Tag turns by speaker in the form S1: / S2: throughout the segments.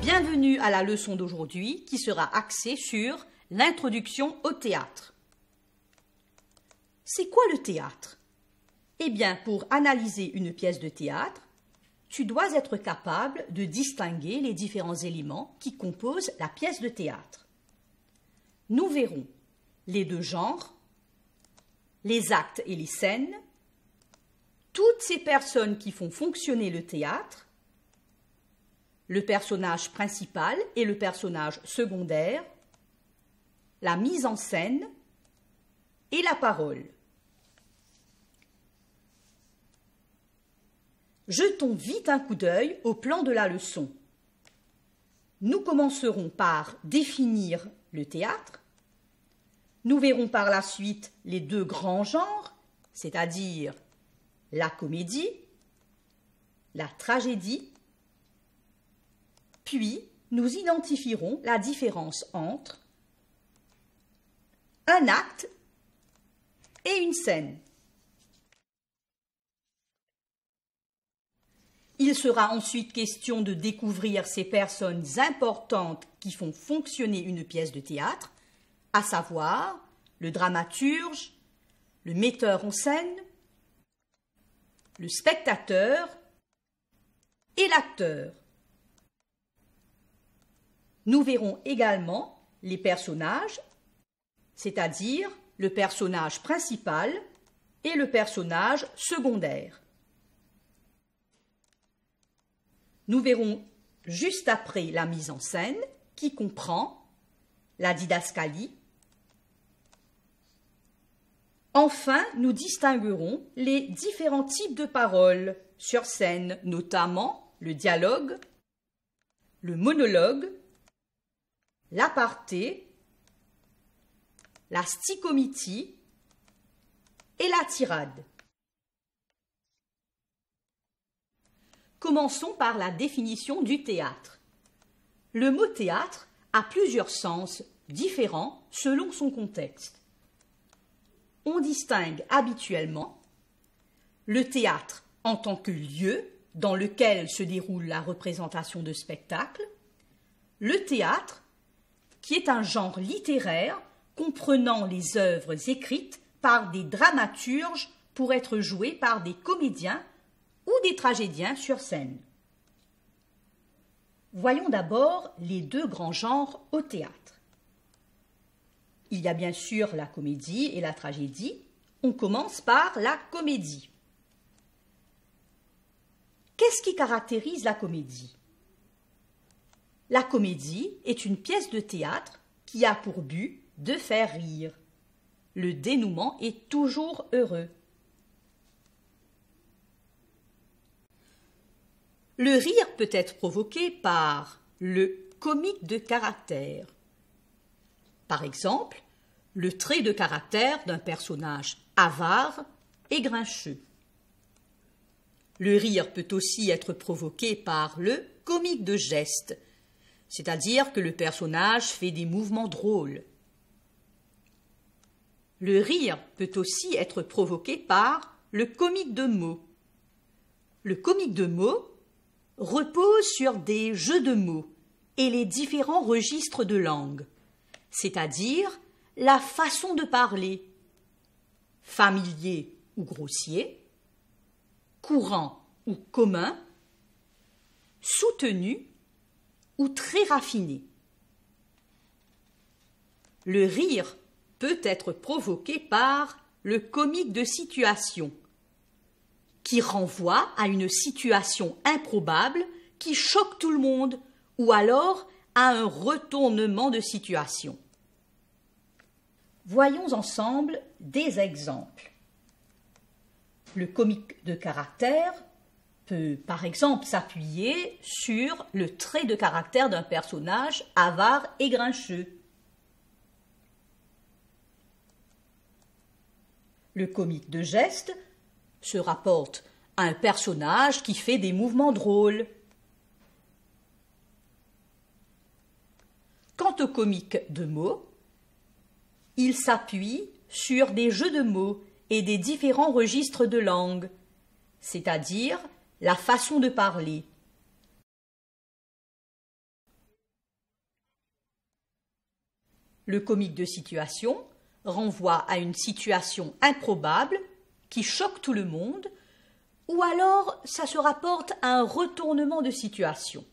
S1: Bienvenue à la leçon d'aujourd'hui qui sera axée sur l'introduction au théâtre. C'est quoi le théâtre? Eh bien, pour analyser une pièce de théâtre, tu dois être capable de distinguer les différents éléments qui composent la pièce de théâtre. Nous verrons les deux genres, les actes et les scènes, toutes ces personnes qui font fonctionner le théâtre, le personnage principal et le personnage secondaire, la mise en scène et la parole. Jetons vite un coup d'œil au plan de la leçon. Nous commencerons par définir le théâtre. Nous verrons par la suite les deux grands genres, c'est-à-dire la comédie, la tragédie. Puis, nous identifierons la différence entre un acte et une scène. Il sera ensuite question de découvrir ces personnes importantes qui font fonctionner une pièce de théâtre, à savoir le dramaturge, le metteur en scène, le spectateur et l'acteur. Nous verrons également les personnages, c'est-à-dire le personnage principal et le personnage secondaire. Nous verrons juste après la mise en scène qui comprend la didascalie. Enfin, nous distinguerons les différents types de paroles sur scène, notamment le dialogue, le monologue, l'aparté, la stichométie et la tirade. Commençons par la définition du théâtre. Le mot théâtre a plusieurs sens différents selon son contexte. On distingue habituellement le théâtre en tant que lieu dans lequel se déroule la représentation de spectacle, le théâtre qui est un genre littéraire comprenant les œuvres écrites par des dramaturges pour être jouées par des comédiens ou des tragédiens sur scène. Voyons d'abord les deux grands genres au théâtre. Il y a bien sûr la comédie et la tragédie. On commence par la comédie. Qu'est-ce qui caractérise la comédie? La comédie est une pièce de théâtre qui a pour but de faire rire. Le dénouement est toujours heureux. Le rire peut être provoqué par le comique de caractère. Par exemple, le trait de caractère d'un personnage avare et grincheux. Le rire peut aussi être provoqué par le comique de geste, c'est-à-dire que le personnage fait des mouvements drôles. Le rire peut aussi être provoqué par le comique de mots. Le comique de mots repose sur des jeux de mots et les différents registres de langue, c'est-à-dire la façon de parler, familier ou grossier, courant ou commun, soutenu ou très raffiné. Le rire peut être provoqué par le comique de situation, qui renvoie à une situation improbable qui choque tout le monde, ou alors à un retournement de situation. Voyons ensemble des exemples. Le comique de caractère peut par exemple s'appuyer sur le trait de caractère d'un personnage avare et grincheux. Le comique de geste se rapporte à un personnage qui fait des mouvements drôles. Quant au comique de mots, il s'appuie sur des jeux de mots et des différents registres de langue, c'est-à-dire la façon de parler. Le comique de situation renvoie à une situation improbable qui choque tout le monde, ou alors ça se rapporte à un retournement de situation.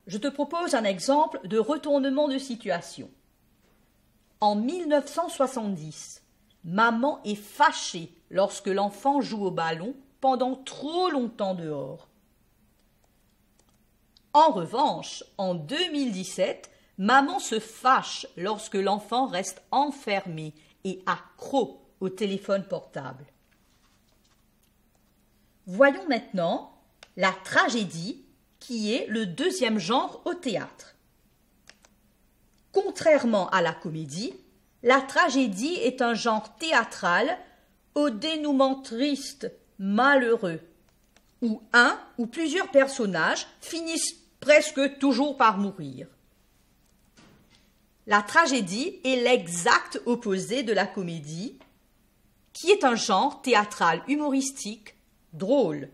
S1: Je te propose un exemple de retournement de situation. En 1970, maman est fâchée lorsque l'enfant joue au ballon pendant trop longtemps dehors. En revanche, en 2017, maman se fâche lorsque l'enfant reste enfermé et accro au téléphone portable. Voyons maintenant la tragédie, qui est le deuxième genre au théâtre. Contrairement à la comédie, la tragédie est un genre théâtral au dénouement triste, malheureux, où un ou plusieurs personnages finissent presque toujours par mourir. La tragédie est l'exact opposé de la comédie, qui est un genre théâtral humoristique, drôle.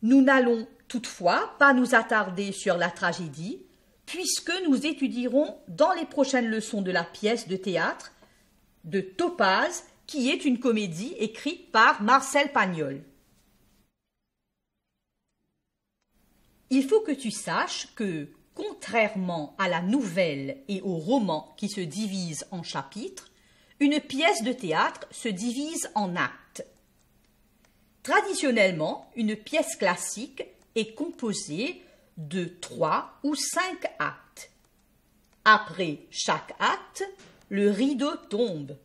S1: Nous n'allons toutefois pas nous attarder sur la tragédie, puisque nous étudierons dans les prochaines leçons de la pièce de théâtre de Topaz, qui est une comédie écrite par Marcel Pagnol. Il faut que tu saches que, contrairement à la nouvelle et au roman qui se divisent en chapitres, une pièce de théâtre se divise en actes. Traditionnellement, une pièce classique est composée de 3 ou 5 actes. Après chaque acte, le rideau tombe.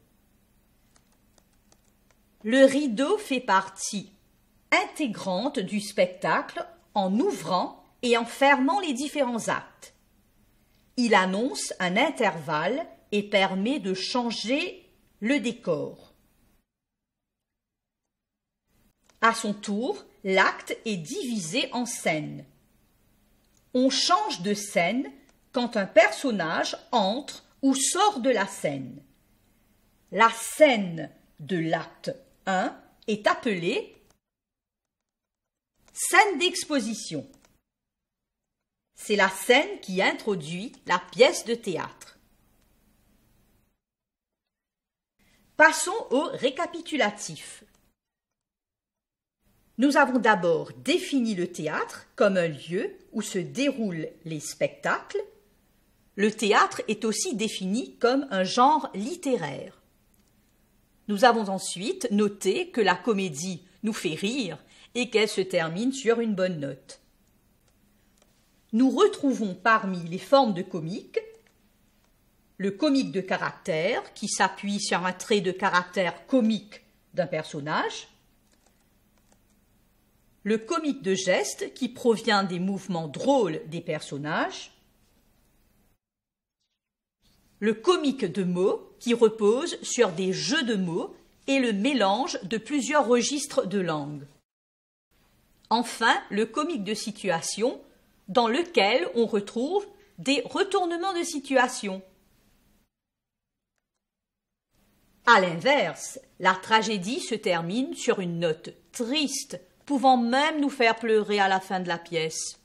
S1: Le rideau fait partie intégrante du spectacle en ouvrant et en fermant les différents actes. Il annonce un intervalle et permet de changer le décor. À son tour, l'acte est divisé en scènes. On change de scène quand un personnage entre ou sort de la scène. La scène de l'acte 1 est appelée scène d'exposition. C'est la scène qui introduit la pièce de théâtre. Passons au récapitulatif. Nous avons d'abord défini le théâtre comme un lieu où se déroulent les spectacles. Le théâtre est aussi défini comme un genre littéraire. Nous avons ensuite noté que la comédie nous fait rire et qu'elle se termine sur une bonne note. Nous retrouvons parmi les formes de comique le comique de caractère qui s'appuie sur un trait de caractère comique d'un personnage, le comique de geste qui provient des mouvements drôles des personnages, le comique de mots qui repose sur des jeux de mots et le mélange de plusieurs registres de langue. Enfin, le comique de situation dans lequel on retrouve des retournements de situation. À l'inverse, la tragédie se termine sur une note triste, pouvant même nous faire pleurer à la fin de la pièce.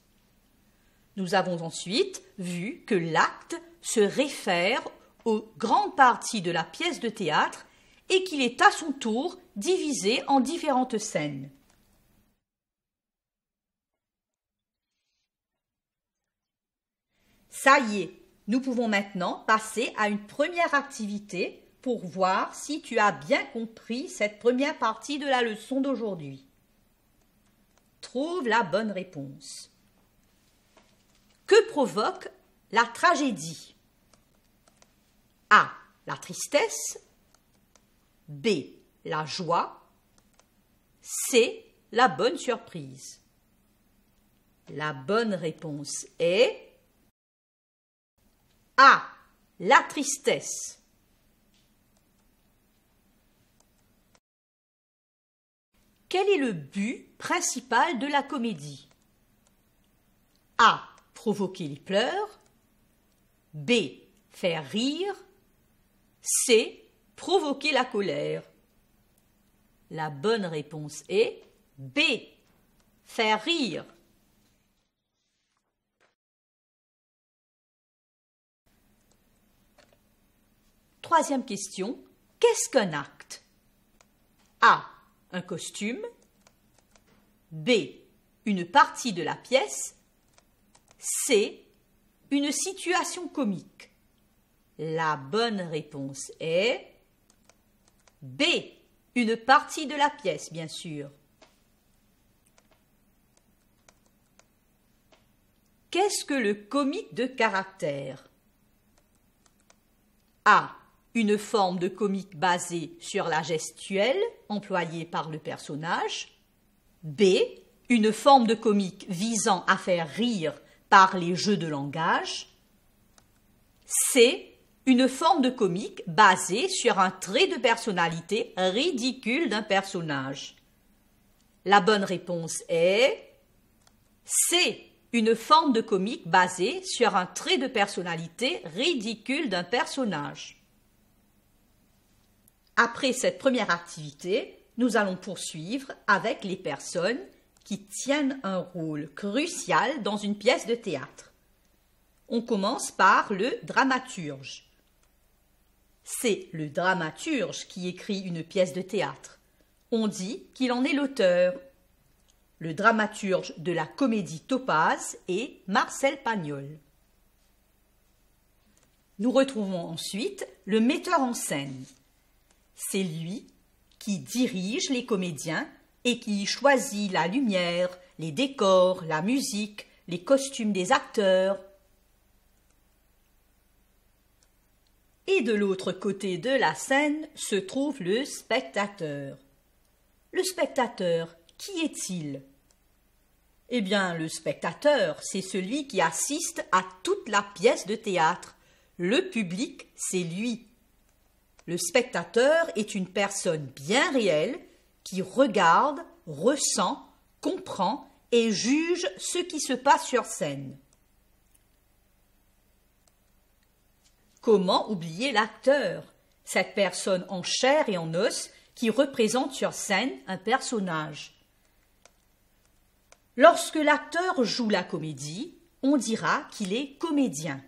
S1: Nous avons ensuite vu que l'acte se réfère aux grandes parties de la pièce de théâtre et qu'il est à son tour divisé en différentes scènes. Ça y est, nous pouvons maintenant passer à une première activité pour voir si tu as bien compris cette première partie de la leçon d'aujourd'hui. Trouve la bonne réponse. Que provoque la tragédie? A. La tristesse. B. la joie. C, la bonne surprise. La bonne réponse est A, la tristesse. Quel est le but principal de la comédie? A, provoquer les pleurs. B, faire rire. C, provoquer la colère. La bonne réponse est B, faire rire. Troisième question, qu'est-ce qu'un acte? A, un costume. B, une partie de la pièce. C, une situation comique. La bonne réponse est B, une partie de la pièce, bien sûr. Qu'est-ce que le comique de caractère? A, une forme de comique basée sur la gestuelle employée par le personnage. B, une forme de comique visant à faire rire par les jeux de langage. C, une forme de comique basée sur un trait de personnalité ridicule d'un personnage. La bonne réponse est C, une forme de comique basée sur un trait de personnalité ridicule d'un personnage. Après cette première activité, nous allons poursuivre avec les personnes qui tiennent un rôle crucial dans une pièce de théâtre. On commence par le dramaturge. C'est le dramaturge qui écrit une pièce de théâtre. On dit qu'il en est l'auteur. Le dramaturge de la comédie Topaz est Marcel Pagnol. Nous retrouvons ensuite le metteur en scène. C'est lui qui dirige les comédiens et qui choisit la lumière, les décors, la musique, les costumes des acteurs. Et de l'autre côté de la scène se trouve le spectateur. Le spectateur, qui est-il? Eh bien, le spectateur, c'est celui qui assiste à toute la pièce de théâtre. Le public, c'est lui. Le spectateur est une personne bien réelle qui regarde, ressent, comprend et juge ce qui se passe sur scène. Comment oublier l'acteur, cette personne en chair et en os qui représente sur scène un personnage? Lorsque l'acteur joue la comédie, on dira qu'il est comédien.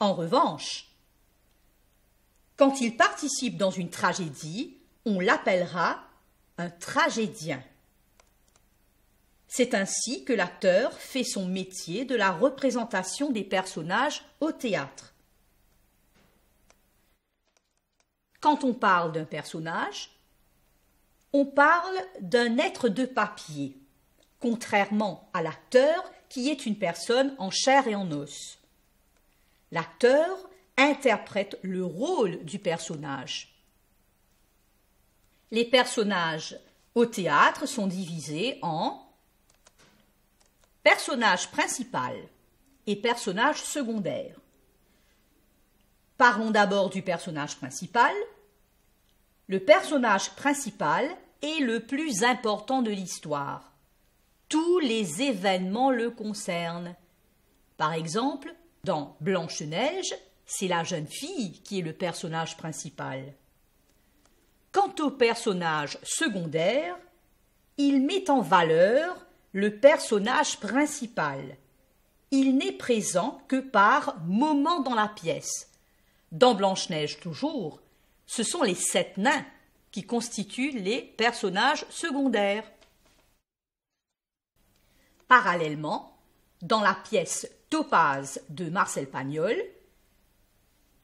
S1: En revanche, quand il participe dans une tragédie, on l'appellera un tragédien. C'est ainsi que l'acteur fait son métier de la représentation des personnages au théâtre. Quand on parle d'un personnage, on parle d'un être de papier, contrairement à l'acteur qui est une personne en chair et en os. L'acteur interprète le rôle du personnage. Les personnages au théâtre sont divisés en personnage principal et personnage secondaire. Parlons d'abord du personnage principal. Le personnage principal est le plus important de l'histoire. Tous les événements le concernent. Par exemple, dans Blanche-Neige, c'est la jeune fille qui est le personnage principal. Quant au personnage secondaire, il met en valeur le personnage principal. Il n'est présent que par moments dans la pièce. Dans Blanche-Neige toujours, ce sont les 7 nains qui constituent les personnages secondaires. Parallèlement, dans la pièce Topaz de Marcel Pagnol,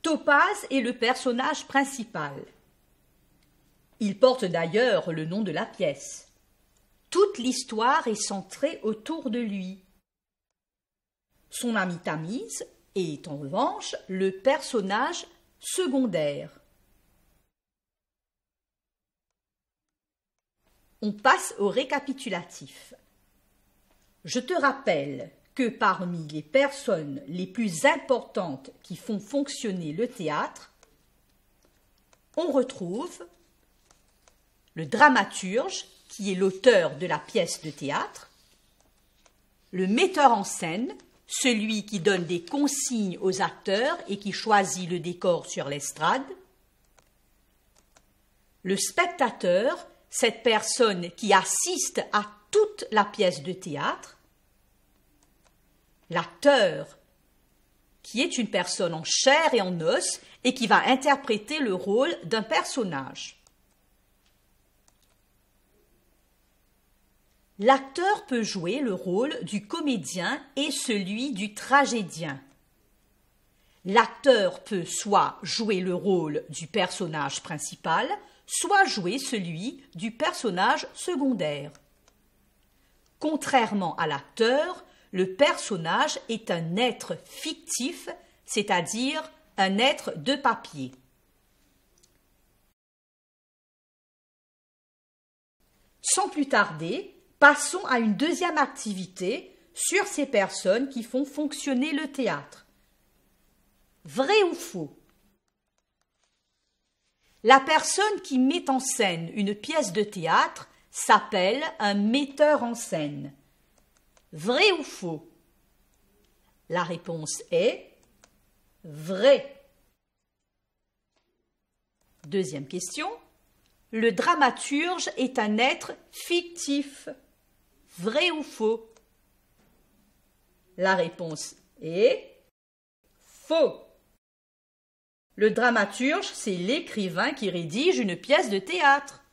S1: Topaz est le personnage principal. Il porte d'ailleurs le nom de la pièce. Toute l'histoire est centrée autour de lui. Son ami Tamise est en revanche le personnage secondaire. On passe au récapitulatif. Je te rappelle que parmi les personnes les plus importantes qui font fonctionner le théâtre, on retrouve le dramaturge, qui est l'auteur de la pièce de théâtre, le metteur en scène, celui qui donne des consignes aux acteurs et qui choisit le décor sur l'estrade, le spectateur, cette personne qui assiste à toute la pièce de théâtre, l'acteur, qui est une personne en chair et en os et qui va interpréter le rôle d'un personnage. L'acteur peut jouer le rôle du comédien et celui du tragédien. L'acteur peut soit jouer le rôle du personnage principal, soit jouer celui du personnage secondaire. Contrairement à l'acteur, le personnage est un être fictif, c'est-à-dire un être de papier. Sans plus tarder, passons à une deuxième activité sur ces personnes qui font fonctionner le théâtre. Vrai ou faux? La personne qui met en scène une pièce de théâtre s'appelle un metteur en scène. Vrai ou faux? La réponse est vrai. Deuxième question. Le dramaturge est un être fictif. Vrai ou faux? La réponse est faux. Le dramaturge, c'est l'écrivain qui rédige une pièce de théâtre.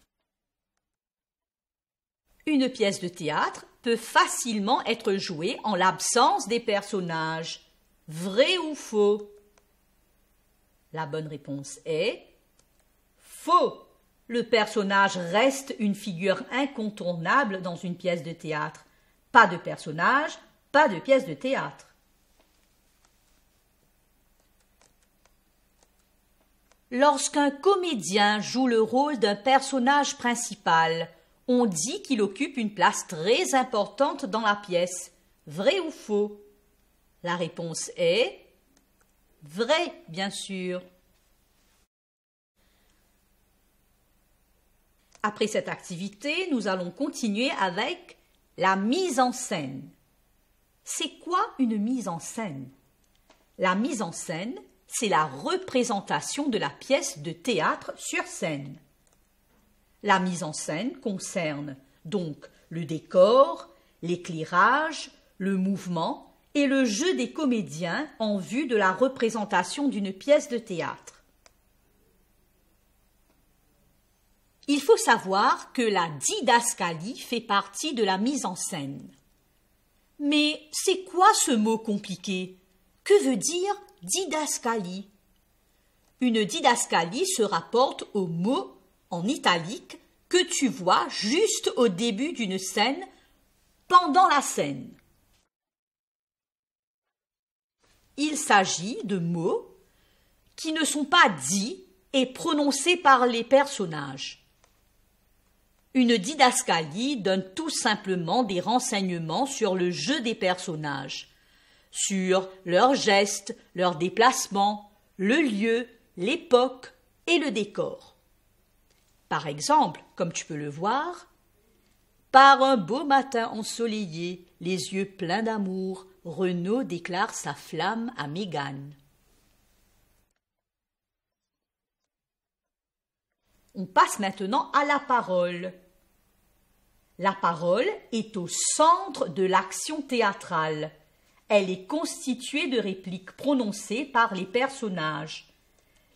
S1: Une pièce de théâtre peut facilement être jouée en l'absence des personnages. Vrai ou faux? La bonne réponse est faux. Le personnage reste une figure incontournable dans une pièce de théâtre. Pas de personnage, pas de pièce de théâtre. Lorsqu'un comédien joue le rôle d'un personnage principal, on dit qu'il occupe une place très importante dans la pièce. Vrai ou faux? La réponse est vrai, bien sûr. Après cette activité, nous allons continuer avec la mise en scène. C'est quoi une mise en scène? La mise en scène, c'est la représentation de la pièce de théâtre sur scène. La mise en scène concerne donc le décor, l'éclairage, le mouvement et le jeu des comédiens en vue de la représentation d'une pièce de théâtre. Il faut savoir que la didascalie fait partie de la mise en scène. Mais c'est quoi ce mot compliqué? Que veut dire didascalie? Une didascalie se rapporte au mot en italique que tu vois juste au début d'une scène, pendant la scène. Il s'agit de mots qui ne sont pas dits et prononcés par les personnages. Une didascalie donne tout simplement des renseignements sur le jeu des personnages, sur leurs gestes, leurs déplacements, le lieu, l'époque et le décor. Par exemple, comme tu peux le voir, par un beau matin ensoleillé, les yeux pleins d'amour, Renaud déclare sa flamme à Mégane. On passe maintenant à la parole. La parole est au centre de l'action théâtrale. Elle est constituée de répliques prononcées par les personnages.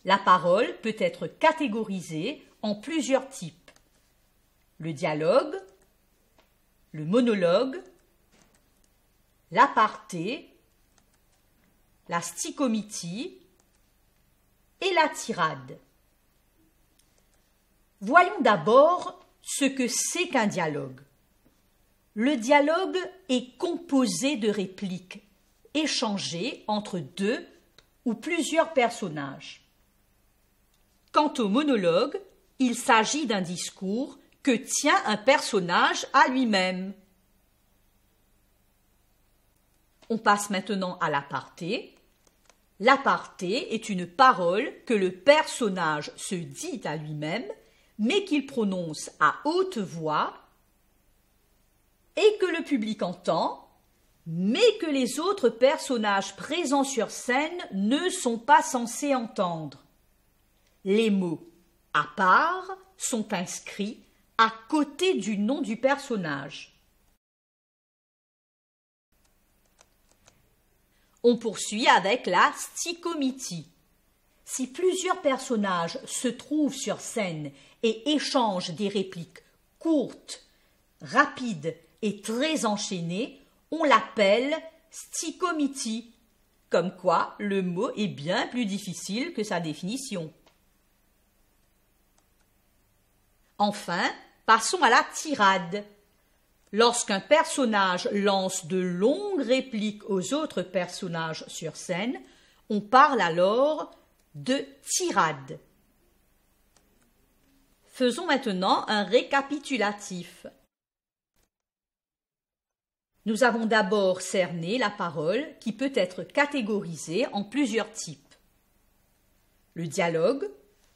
S1: La parole peut être catégorisée en plusieurs types. Le dialogue, le monologue, l'aparté, la stichométie et la tirade. Voyons d'abord ce que c'est qu'un dialogue. Le dialogue est composé de répliques échangées entre deux ou plusieurs personnages. Quant au monologue, il s'agit d'un discours que tient un personnage à lui-même. On passe maintenant à l'aparté. L'aparté est une parole que le personnage se dit à lui-même, mais qu'il prononce à haute voix et que le public entend, mais que les autres personnages présents sur scène ne sont pas censés entendre. Les mots « à part » sont inscrits à côté du nom du personnage. On poursuit avec la stichomitie. Si plusieurs personnages se trouvent sur scène et échangent des répliques courtes, rapides et très enchaînées, on l'appelle stichomitie. Comme quoi, le mot est bien plus difficile que sa définition. Enfin, passons à la tirade. Lorsqu'un personnage lance de longues répliques aux autres personnages sur scène, on parle alors de tirade. Faisons maintenant un récapitulatif. Nous avons d'abord cerné la parole qui peut être catégorisée en plusieurs types. Le dialogue,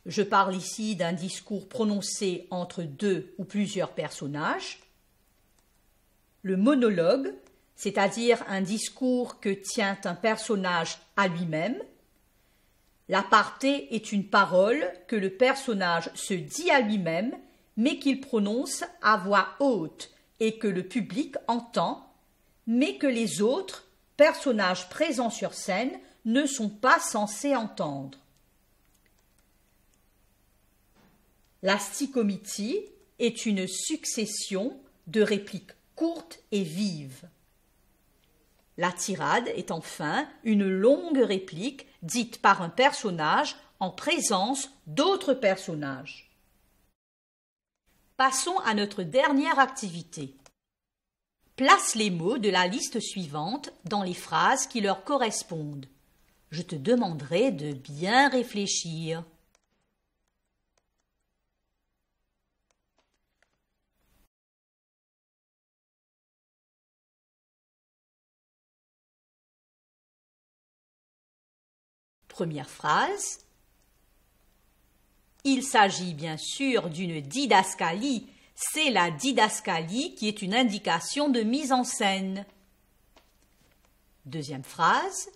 S1: je parle ici d'un discours prononcé entre deux ou plusieurs personnages. Le monologue, c'est-à-dire un discours que tient un personnage à lui-même. L'aparté est une parole que le personnage se dit à lui-même, mais qu'il prononce à voix haute et que le public entend, mais que les autres personnages présents sur scène ne sont pas censés entendre. La stichomitie est une succession de répliques courtes et vives. La tirade est enfin une longue réplique dite par un personnage en présence d'autres personnages. Passons à notre dernière activité. Place les mots de la liste suivante dans les phrases qui leur correspondent. Je te demanderai de bien réfléchir. Première phrase. Il s'agit bien sûr d'une didascalie. C'est la didascalie qui est une indication de mise en scène. Deuxième phrase.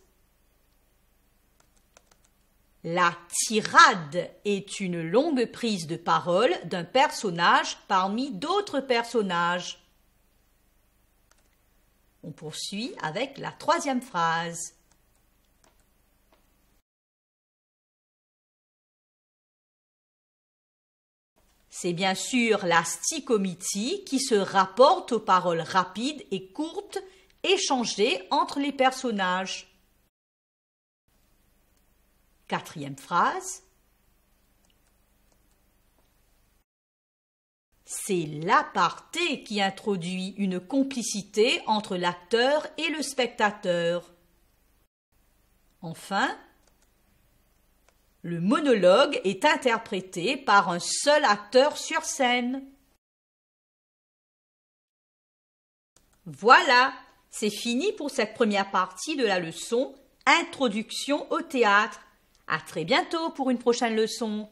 S1: La tirade est une longue prise de parole d'un personnage parmi d'autres personnages. On poursuit avec la troisième phrase. C'est bien sûr la stichomitie qui se rapporte aux paroles rapides et courtes échangées entre les personnages. Quatrième phrase. C'est l'aparté qui introduit une complicité entre l'acteur et le spectateur. Enfin, le monologue est interprété par un seul acteur sur scène. Voilà, c'est fini pour cette première partie de la leçon Introduction au théâtre. À très bientôt pour une prochaine leçon.